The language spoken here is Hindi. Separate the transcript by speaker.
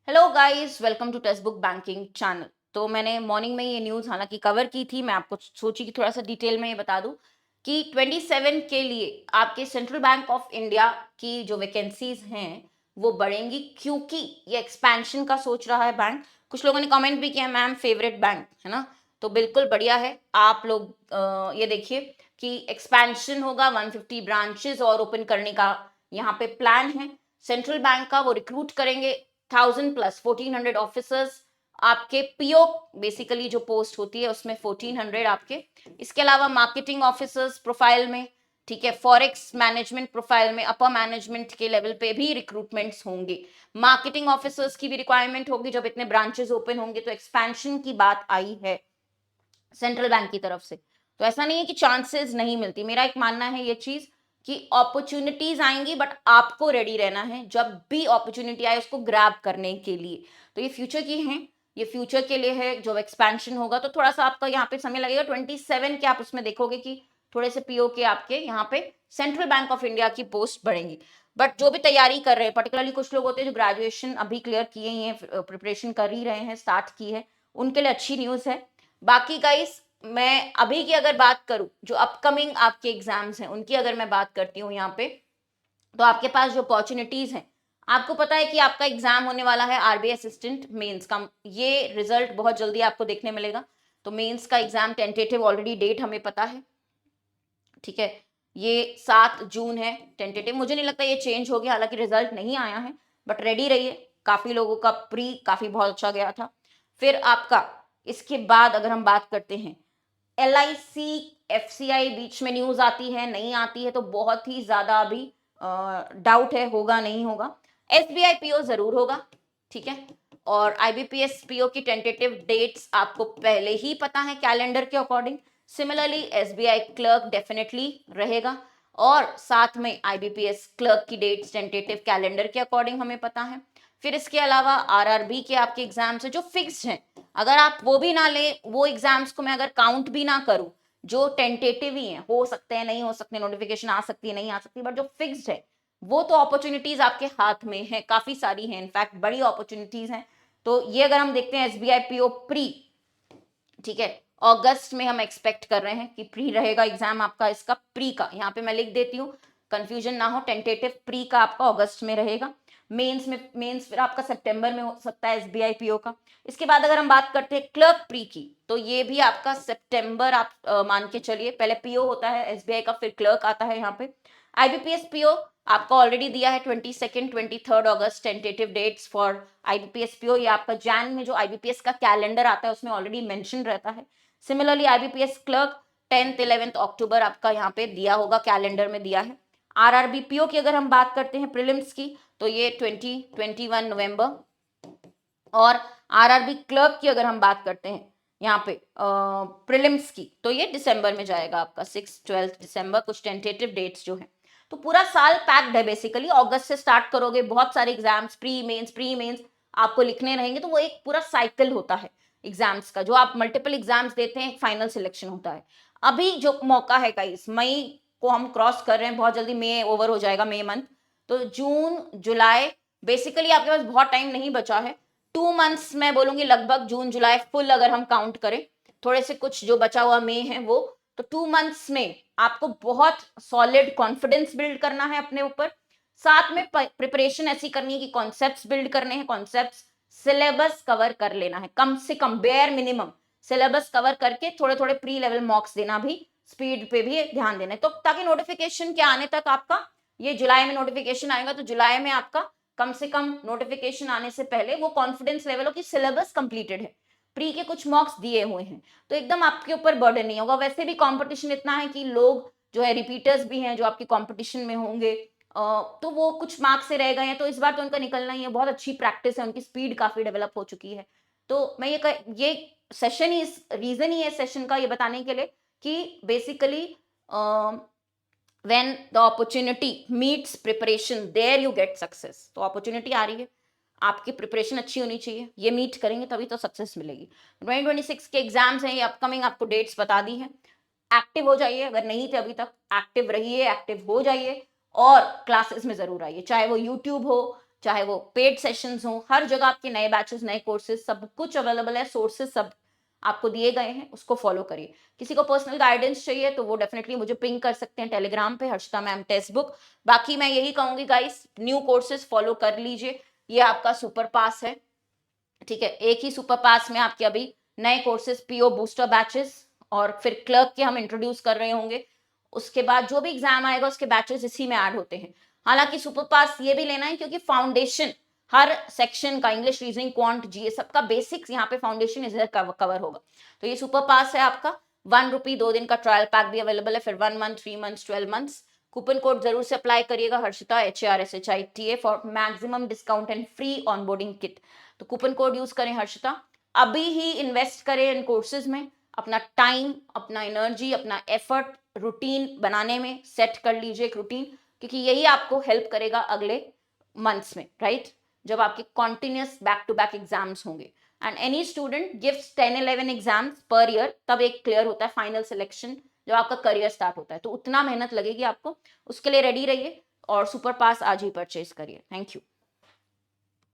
Speaker 1: Hello guys, welcome to text book banking channel. तो मैंने मॉर्निंग में ये न्यूज़ हालांकि कवर की थी। मैं आपको सोची कि थोड़ा सा डिटेल में ये बता दूं कि 27 के लिए आपके सेंट्रल बैंक ऑफ इंडिया की जो वैकेंसीज हैं वो बढ़ेंगी, क्योंकि ये एक्सपेंशन का सोच रहा है बैंक। कुछ लोगों ने कमेंट भी किया, मैम फेवरेट बैंक है ना। तो बिल्कुल बढ़िया है। आप लोग ये देखिए कि एक्सपेंशन होगा, 150 ब्रांचेस और ओपन करने का यहाँ पे प्लान है सेंट्रल बैंक का। वो रिक्रूट करेंगे 1000 प्लस 1400 ऑफिसर्स। आपके पीओ बेसिकली जो पोस्ट होती है उसमें 1400 आपके। इसके अलावा मार्केटिंग ऑफिसर्स प्रोफाइल में, ठीक है, फॉरेक्स मैनेजमेंट प्रोफाइल में अपर मैनेजमेंट के लेवल पे भी रिक्रूटमेंट्स होंगे। मार्केटिंग ऑफिसर्स की भी रिक्वायरमेंट होगी। जब इतने ब्रांचेस ओपन होंगे तो एक्सपेंशन की बात आई है सेंट्रल बैंक की तरफ से। तो ऐसा नहीं है कि चांसेस नहीं मिलती। मेरा एक मानना है ये चीज कि अपॉर्चुनिटीज आएंगी, बट आपको रेडी रहना है जब भी अपॉर्चुनिटी आए उसको ग्रैब करने के लिए। तो ये फ्यूचर की हैं, ये फ्यूचर के लिए है। जो एक्सपेंशन होगा तो थोड़ा सा आपका यहाँ पे समय लगेगा। 27 के आप उसमें देखोगे कि थोड़े से पीओ के आपके यहाँ पे सेंट्रल बैंक ऑफ इंडिया की पोस्ट बढ़ेंगी। बट जो भी तैयारी कर रहे हैं, पर्टिकुलरली कुछ लोग होते हैं जो ग्रेजुएशन अभी क्लियर किए ही हैं, प्रिपरेशन कर ही रहे हैं, स्टार्ट की है, उनके लिए अच्छी न्यूज है। बाकी गाइस, मैं अभी की अगर बात करूं, जो अपकमिंग आपके एग्जाम्स हैं उनकी अगर मैं बात करती हूँ यहाँ पे, तो आपके पास जो अपॉर्चुनिटीज हैं, आपको पता है कि आपका एग्जाम होने वाला है आरबीआई असिस्टेंट मेंस का। ये रिजल्ट बहुत जल्दी आपको देखने मिलेगा। तो मेंस का एग्जाम टेंटेटिव ऑलरेडी डेट हमें पता है, ठीक है। ये 7 जून है टेंटेटिव। मुझे नहीं लगता ये चेंज हो गया, हालांकि रिजल्ट नहीं आया है, बट रेडी रहिए। काफी लोगों का प्री काफी बहुत अच्छा गया था। फिर आपका इसके बाद अगर हम बात करते हैं LIC FCI, बीच में न्यूज आती है नहीं आती है, तो बहुत ही ज्यादा अभी डाउट है होगा नहीं होगा। SBI PO जरूर होगा, ठीक है। और IBPS PO की टेंटेटिव डेट्स आपको पहले ही पता है कैलेंडर के according. Similarly SBI clerk definitely रहेगा, और साथ में IBPS क्लर्क की डेट्स टेंटेटिव कैलेंडर के अकॉर्डिंग हमें पता है। फिर इसके अलावा RRB के आपके एग्जाम्स है जो फिक्स्ड हैं। अगर आप वो भी ना ले, वो एग्जाम्स को मैं अगर काउंट भी ना करूं, जो टेंटेटिव ही है, हो सकते हैं नहीं हो सकते, नोटिफिकेशन आ सकती है नहीं आ सकती, बट जो फिक्स्ड है वो तो अपॉर्चुनिटीज आपके हाथ में है, काफी सारी हैं, इनफैक्ट बड़ी अपॉर्चुनिटीज हैं। तो ये अगर हम देखते हैं SBI PO प्री, ठीक है, अगस्त में हम एक्सपेक्ट कर रहे हैं कि प्री रहेगा एग्जाम आपका। इसका प्री का यहाँ पे मैं लिख देती हूँ, कंफ्यूजन ना हो, टेंटेटिव प्री का आपका अगस्त में रहेगा। मेंस फिर आपका सितंबर में हो सकता है SBI PO का। इसके बाद अगर हम बात करते हैं क्लर्क प्री की, तो ये भी आपका सितंबर आप मान के चलिए। पहले PO होता है SBI का, फिर क्लर्क आता है यहाँ पे। IBPS PO आपका ऑलरेडी दिया है 22 23 अगस्त tentative dates for IBPS PO। ये आपका जैन में जो IBPS का कैलेंडर आता है उसमें ऑलरेडी मेंशन रहता है। Similarly IBPS clerk 10th 11th अक्टूबर आपका यहाँ पे दिया होगा, कैलेंडर में दिया है। RRB PO की अगर हम बात करते हैं प्रीलिम्स की, तो ये 21 नवंबर। और RRB क्लर्क की अगर हम बात करते हैं यहाँ पे प्रीलिम्स की, तो ये दिसंबर में जाएगा आपका, 6-12 दिसंबर, कुछ टेंटेटिव डेट्स जो है। तो पूरा साल पैक्ड है बेसिकली। अगस्त से स्टार्ट करोगे, बहुत सारे एग्जाम्स, प्री मेंस आपको लिखने रहेंगे। तो वो एक पूरा साइकिल होता है एग्जाम्स का, जो आप मल्टीपल एग्जाम्स देते हैं, एक फाइनल सिलेक्शन होता है। अभी जो मौका है का, इस मई को हम क्रॉस कर रहे हैं, बहुत जल्दी मई ओवर हो जाएगा, मई मंथ। तो जून जुलाई, बेसिकली आपके पास बहुत टाइम नहीं बचा है। 2 मंथ्स मैं बोलूंगी लगभग, जून जुलाई फुल अगर हम काउंट करें, थोड़े से कुछ जो बचा हुआ मई है वो। तो 2 मंथ्स में आपको बहुत सॉलिड कॉन्फिडेंस बिल्ड करना है अपने ऊपर। साथ में प्रिपरेशन ऐसी करनी है कि कॉन्सेप्ट्स बिल्ड करने हैं, कॉन्सेप्ट्स, सिलेबस कवर कर लेना है कम से कम, बेयर मिनिमम सिलेबस कवर करके थोड़े थोड़े प्री लेवल मॉक्स देना भी, स्पीड पे भी ध्यान देना है। तो ताकि नोटिफिकेशन के आने तक आपका, ये जुलाई में नोटिफिकेशन आएगा, तो जुलाई में आपका कम से कम नोटिफिकेशन आने से पहले वो कॉन्फिडेंस लेवल हो कि सिलेबस कंप्लीटेड है, प्री के कुछ मॉक्स दिए हुए हैं, तो एकदम आपके ऊपर बर्डन नहीं होगा। वैसे भी कंपटीशन इतना है कि लोग जो है रिपीटर्स भी हैं जो आपके कंपटीशन में होंगे, तो वो कुछ मार्क्स से रह गए हैं, तो इस बार तो उनका निकलना ही है। बहुत अच्छी प्रैक्टिस है, उनकी स्पीड काफी डेवलप हो चुकी है। तो मैं ये सेशन ही, इस रीजन ही है सेशन का, ये बताने के लिए कि basically when the opportunity meets preparation, there you get success। तो अपॉर्चुनिटी आ रही है, आपकी प्रिपरेशन अच्छी होनी चाहिए, ये मीट करेंगे तभी तो सक्सेस मिलेगी। 2026 के एग्जाम्स हैं, ये अपकमिंग आपको डेट्स बता दी हैं। एक्टिव हो जाइए, अगर नहीं थे अभी तक एक्टिव रहिए, एक्टिव हो जाइए, और क्लासेस में जरूर आइए, चाहे वो यूट्यूब हो, चाहे वो पेड सेशंस हो, हर जगह आपके नए बैचेस, नए कोर्सेज सब कुछ अवेलेबल है, सोर्सेज सब आपको दिए गए हैं, उसको फॉलो करिए। किसी को पर्सनल गाइडेंस चाहिए तो वो डेफिनेटली मुझे पिंग कर सकते हैं टेलीग्राम पे, हर्षिता मैम टेक्स्ट बुक। बाकी मैं यही कहूंगी गाइस, न्यू कोर्सेज फॉलो कर लीजिए, ये आपका सुपर पास है, ठीक है। एक ही सुपर पास में आपके अभी नए कोर्सेज, पीओ बूस्टर बैचेस और फिर क्लर्क के हम इंट्रोड्यूस कर रहे होंगे। उसके बाद जो भी एग्जाम आएगा उसके बैचेस इसी में ऐड होते हैं। हालांकि सुपर पास ये भी लेना है क्योंकि फाउंडेशन हर सेक्शन का, इंग्लिश, रीजनिंग, क्वांट, जीए, सबका बेसिक्स यहाँ पे फाउंडेशन इधर कवर होगा। तो ये सुपर पास है आपका। ₹1 2 दिन का ट्रायल पैक भी अवेलेबल है, फिर 1 month, 3 months, 12 months. Coupon code जरूर से अप्लाई करिएगा, Harshita HARSHITA for maximum discount and free onboarding kit. तो कूपन कोड यूज करें हर्षिता, अभी ही इन्वेस्ट करें इन कोर्सेज में, अपना टाइम, अपना एनर्जी, अपना एफर्ट रूटीन बनाने में सेट कर लीजिए एक रूटीन, क्योंकि यही आपको हेल्प करेगा अगले मंथ्स में, राइट, जब आपके continuous back to back exams होंगे। And any student gives 10-11 exams per year, तब एक क्लियर होता है फाइनल सिलेक्शन, जब आपका करियर स्टार्ट होता है, तो उतना मेहनत लगेगी आपको, उसके लिए रेडी रहिए और सुपर पास आज ही परचेज करिए। Thank you.